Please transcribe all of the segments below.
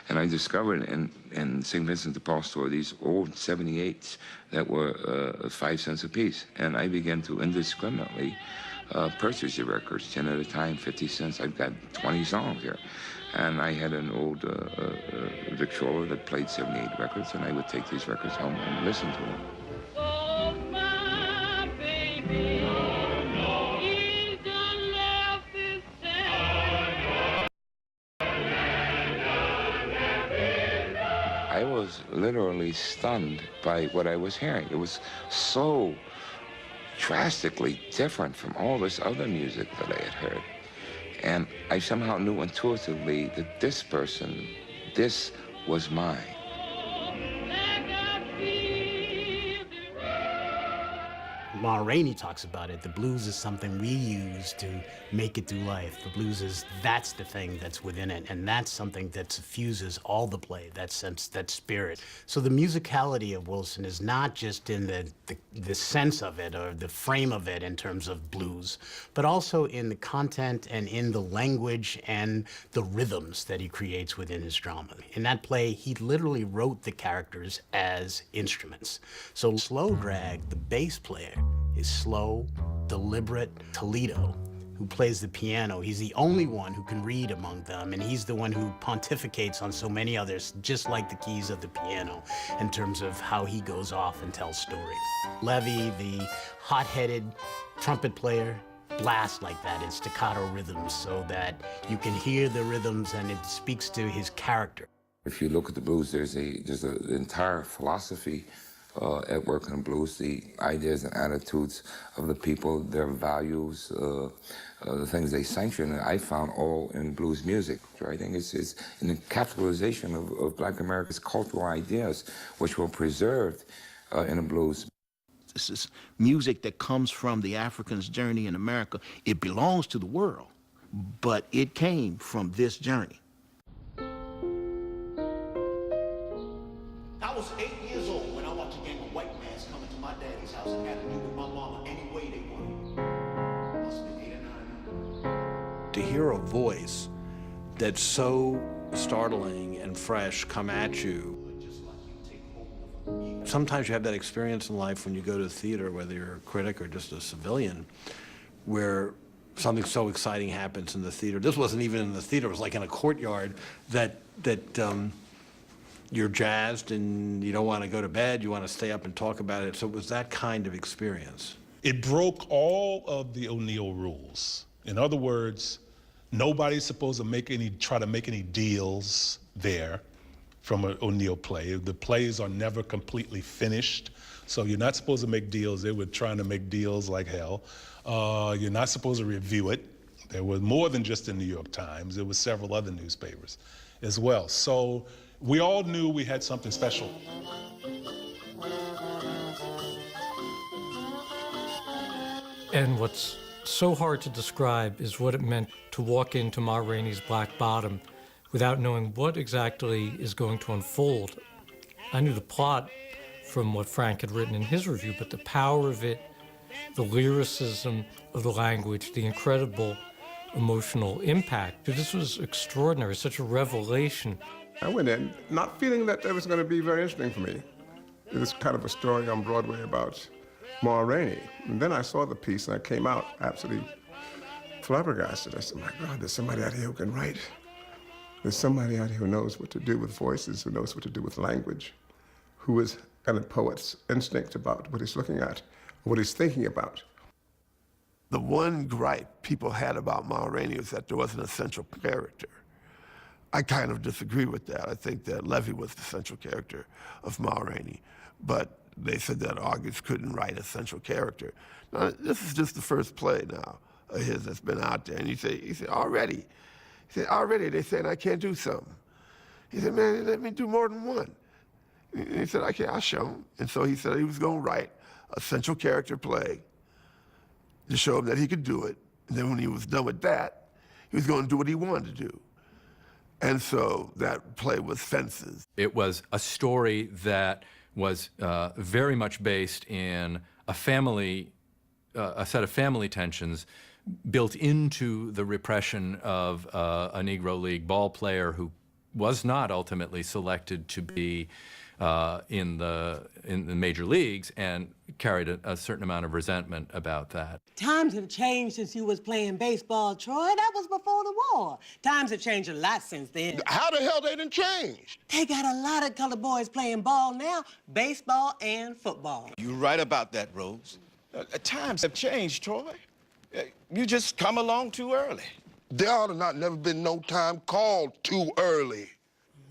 And I discovered in St. Vincent de Paul store these old 78s that were 5 cents a piece. And I began to indiscriminately purchase the records, 10 at a time, 50 cents. I've got 20 songs here. And I had an old Victrola that played 78 records, and I would take these records home and listen to them. Oh, my baby. I was literally stunned by what I was hearing. It was so drastically different from all this other music that I had heard. And I somehow knew intuitively that this person, this was mine. Ma Rainey talks about it. The blues is something we use to make it through life. The blues is, that's the thing that's within it, and that's something that suffuses all the play, that sense, that spirit. So the musicality of Wilson is not just in the sense of it or the frame of it in terms of blues, but also in the content and in the language and the rhythms that he creates within his drama. In that play, he literally wrote the characters as instruments. So Slow Drag, the bass player, is slow, deliberate Toledo, who plays the piano. He's the only one who can read among them, and he's the one who pontificates on so many others, just like the keys of the piano, in terms of how he goes off and tells stories. Levy, the hot-headed trumpet player, blasts like that in staccato rhythms so that you can hear the rhythms and it speaks to his character. If you look at the blues, there's an entire philosophy at work in the blues, the ideas and attitudes of the people, their values, the things they sanction, and I found all in blues music. I think it's an encapsulation of Black America's cultural ideas, which were preserved in the blues. This is music that comes from the African's journey in America. It belongs to the world, but it came from this journey. I was 8 years old when I watched a gang of white mans come into my daddy's house and had to do with my mama any way they wanted. I must have been 8 or 9. To hear a voice that's so startling and fresh come at you. Sometimes you have that experience in life when you go to the theater, whether you're a critic or just a civilian, where something so exciting happens in the theater. This wasn't even in the theater, it was like in a courtyard that you're jazzed and you don't want to go to bed, you want to stay up and talk about it. So it was that kind of experience. It broke all of the O'Neill rules. In other words, nobody's supposed to try to make any deals there from an O'Neill play. The plays are never completely finished, so you're not supposed to make deals. They were trying to make deals like hell. You're not supposed to review it. There was more than just the New York Times. There was several other newspapers as well. So we all knew we had something special. And what's so hard to describe is what it meant to walk into Ma Rainey's Black Bottom without knowing what exactly is going to unfold. I knew the plot from what Frank had written in his review, but the power of it, the lyricism of the language, the incredible emotional impact, this was extraordinary, such a revelation. I went in not feeling that it was going to be very interesting for me. It was kind of a story on Broadway about Ma Rainey. And then I saw the piece and I came out absolutely flabbergasted. I said, my God, there's somebody out here who can write. There's somebody out here who knows what to do with voices, who knows what to do with language, who is got a poet's instinct about what he's looking at, or what he's thinking about. The one gripe people had about Ma Rainey was that there wasn't a central character. I kind of disagree with that. I think that Levy was the central character of Ma Rainey, but they said that August couldn't write a central character. Now, this is just the first play now of his that's been out there, and he said, already? He said, already they said I can't do something. He said, man, let me do more than one. And he said, okay, I'll show him. And so he said he was going to write a central character play to show him that he could do it. And then when he was done with that, he was going to do what he wanted to do. And so that play was Fences. It was a story that was very much based in a set of family tensions built into the repression of a Negro League ball player who was not ultimately selected to be in the major leagues, and carried a certain amount of resentment about that. Times have changed since you was playing baseball, Troy. That was before the war. Times have changed a lot since then. How the hell they done changed? They got a lot of colored boys playing ball now, baseball and football. You're right about that, Rose. Times have changed, Troy. You just come along too early. There ought to not never been no time called too early.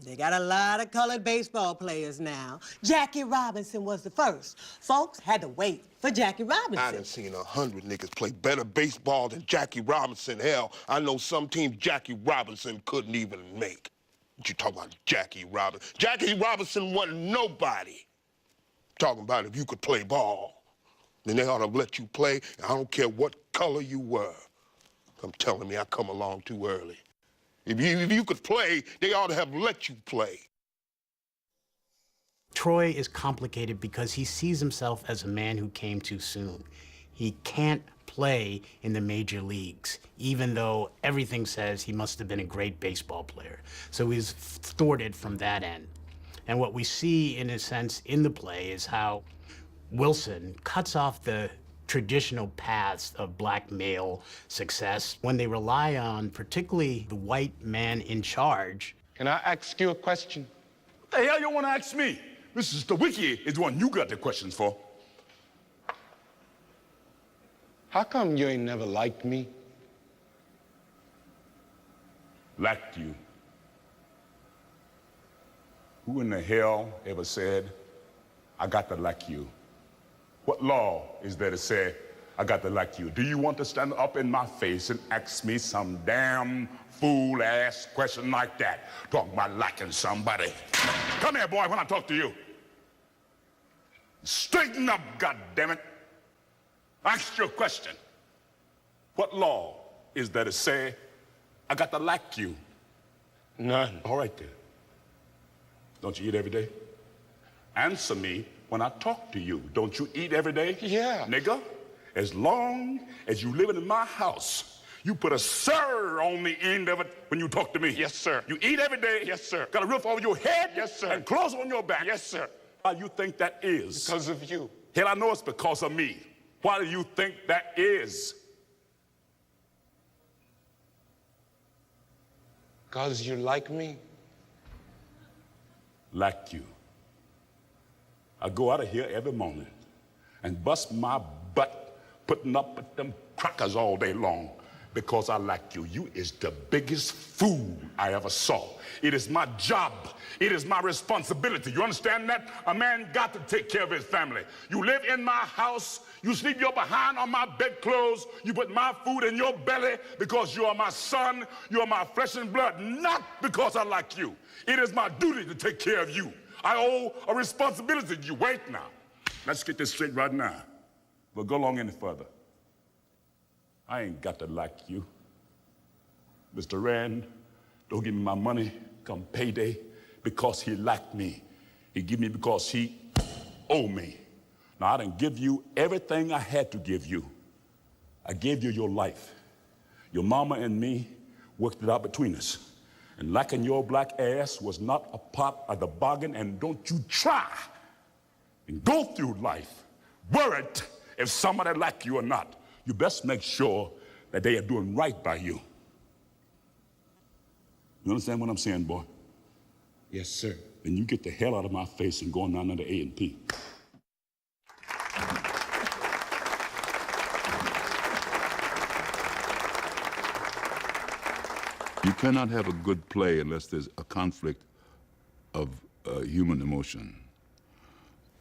They got a lot of colored baseball players now. Jackie Robinson was the first. Folks had to wait for Jackie Robinson. I done seen 100 niggas play better baseball than Jackie Robinson. Hell, I know some teams Jackie Robinson couldn't even make. What you talking about, Jackie Robinson? Jackie Robinson wasn't nobody. Talking about if you could play ball, then they ought to let you play, and I don't care what color you were. I'm telling me I come along too early. If you could play, they ought to have let you play. Troy is complicated because he sees himself as a man who came too soon. He can't play in the major leagues, even though everything says he must have been a great baseball player. So he's thwarted from that end. And what we see, in a sense, in the play is how Wilson cuts off the traditional paths of black male success when they rely on particularly the white man in charge. Can I ask you a question? What the hell you want to ask me? Mr. Wciq is the one you got the questions for. How come you ain't never liked me? Liked you? Who in the hell ever said, I got to like you? What law is there to say, I got to like you? Do you want to stand up in my face and ask me some damn fool-ass question like that? Talking about liking somebody. Come here, boy, when I talk to you. Straighten up, goddammit. Ask your question. What law is there to say, I got to like you? None. All right, then. Don't you eat every day? Answer me. When I talk to you, don't you eat every day? Yeah. Nigga, as long as you living in my house, you put a sir on the end of it when you talk to me. Yes, sir. You eat every day? Yes, sir. Got a roof over your head? Yes, sir. And clothes on your back? Yes, sir. Why you think that is? Because of you. Hell, I know it's because of me. Why do you think that is? Because you like me. Like you. I go out of here every morning and bust my butt putting up with them crackers all day long because I like you. You is the biggest fool I ever saw. It is my job. It is my responsibility. You understand that? A man got to take care of his family. You live in my house. You sleep your behind on my bedclothes. You put my food in your belly because you are my son. You are my flesh and blood, not because I like you. It is my duty to take care of you. I owe a responsibility to you. Wait now. Let's get this straight right now. We'll go along any further. I ain't got to like you. Mr. Rand, don't give me my money come payday because he liked me. He give me because he owe me. Now, I didn't give you everything I had to give you. I gave you your life. Your mama and me worked it out between us. And liking your black ass was not a part of the bargain, and don't you try and go through life worried if somebody like you or not. You best make sure that they are doing right by you. You understand what I'm saying, boy? Yes, sir. Then you get the hell out of my face and go on down under A&P. You cannot have a good play unless there's a conflict of human emotion.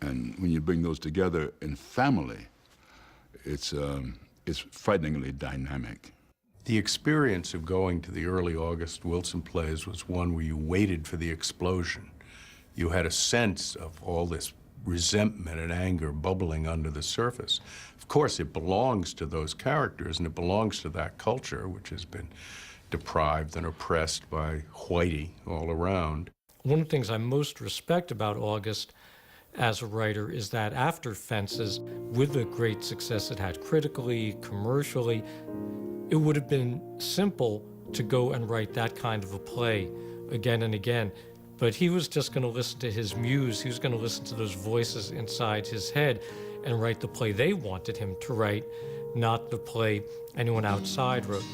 And when you bring those together in family, it's frighteningly dynamic. The experience of going to the early August Wilson plays was one where you waited for the explosion. You had a sense of all this resentment and anger bubbling under the surface. Of course, it belongs to those characters and it belongs to that culture, which has been deprived and oppressed by whitey all around. One of the things I most respect about August as a writer is that after Fences, with the great success it had critically, commercially, it would have been simple to go and write that kind of a play again and again. But he was just going to listen to his muse. He was going to listen to those voices inside his head and write the play they wanted him to write, not the play anyone outside wrote.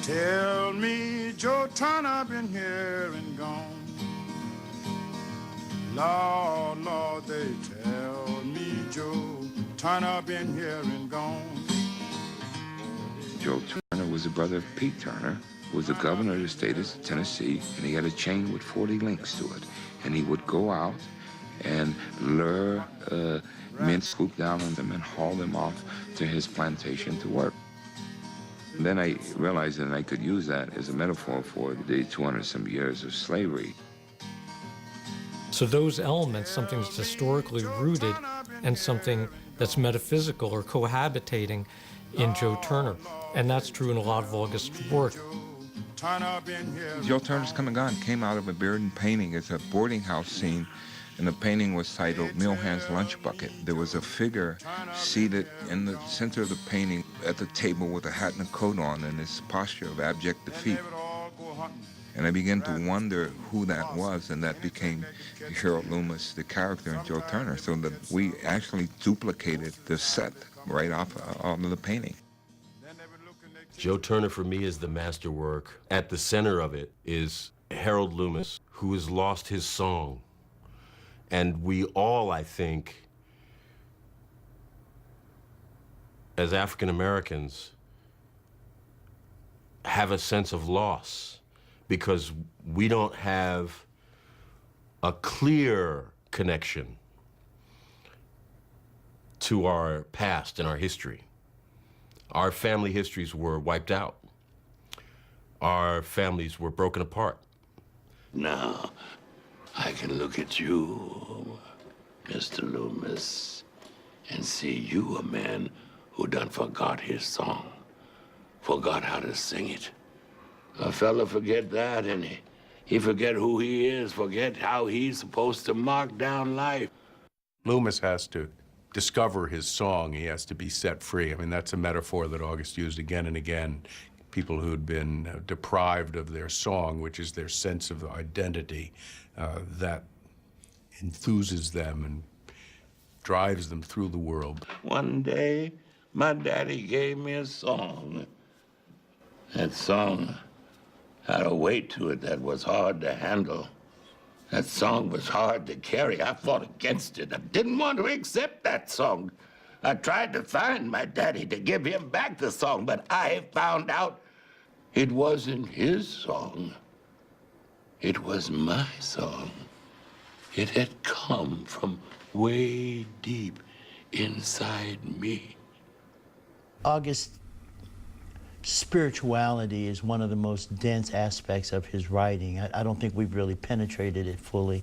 Tell me, Joe Turner been here and gone. Lord, Lord, they tell me Joe Turner been here and gone. Joe Turner was the brother of Pete Turner, who was the governor of the state of Tennessee, and he had a chain with 40 links to it. And he would go out and lure men, swoop down on them and haul them off to his plantation to work. And then I realized that I could use that as a metaphor for the 200-some years of slavery. So those elements, something that's historically rooted and something that's metaphysical or cohabitating in Joe Turner. And that's true in a lot of August's work. Joe Turner's Come and Gone came out of a Bearden painting. It's a boarding house scene, and the painting was titled Milhand's Lunch Bucket. There was a figure seated in the center of the painting at the table with a hat and a coat on in this posture of abject defeat. And I began to wonder who that was, and that became Harold Loomis, the character in Joe Turner, so that we actually duplicated the set right off of the painting. Joe Turner, for me, is the masterwork. At the center of it is Harold Loomis, who has lost his song. And we all, I think, as African Americans, have a sense of loss because we don't have a clear connection to our past and our history. Our family histories were wiped out. Our families were broken apart. Now, I can look at you, Mr. Loomis, and see you a man who done forgot his song, forgot how to sing it. A fella forget that, and he forget who he is, forget how he's supposed to mark down life. Loomis has to discover his song. He has to be set free. I mean, that's a metaphor that August used again and again. People who'd been deprived of their song, which is their sense of identity, that enthuses them and drives them through the world. One day, my daddy gave me a song. That song had a weight to it that was hard to handle. That song was hard to carry. I fought against it. I didn't want to accept that song. I tried to find my daddy to give him back the song, but I found out it wasn't his song. It was my song. It had come from way deep inside me. August's spirituality is one of the most dense aspects of his writing. I don't think we've really penetrated it fully.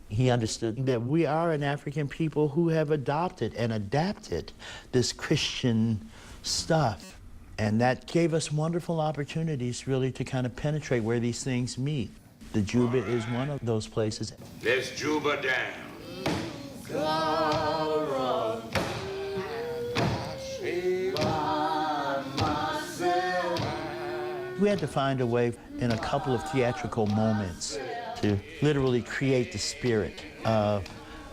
He understood that we are an African people who have adopted and adapted this Christian stuff. And that gave us wonderful opportunities really to kind of penetrate where these things meet. The Juba is one of those places. Let's Juba down. We had to find a way in a couple of theatrical moments to literally create the spirit of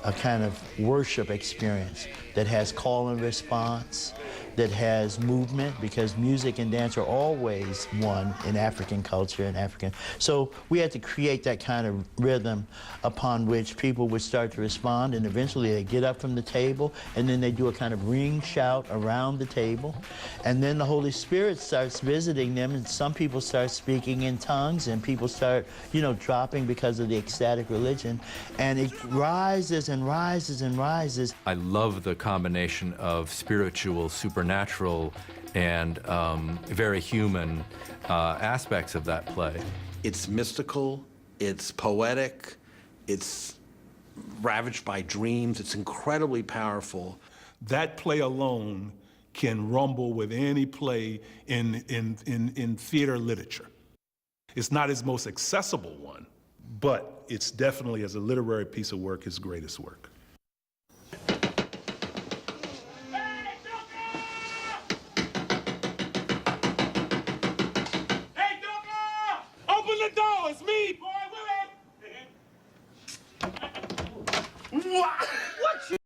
a kind of worship experience that has call and response, that has movement, because music and dance are always one in African culture and African. So we had to create that kind of rhythm upon which people would start to respond, and eventually they get up from the table, and then they do a kind of ring shout around the table, and then the Holy Spirit starts visiting them, and some people start speaking in tongues, and people start, you know, dropping because of the ecstatic religion, and it rises and rises and rises. I love the combination of spiritual, supernatural, and very human aspects of that play. It's mystical, it's poetic, it's ravaged by dreams, it's incredibly powerful. That play alone can rumble with any play in theater literature. It's not his most accessible one, but it's definitely, as a literary piece of work, his greatest work. What?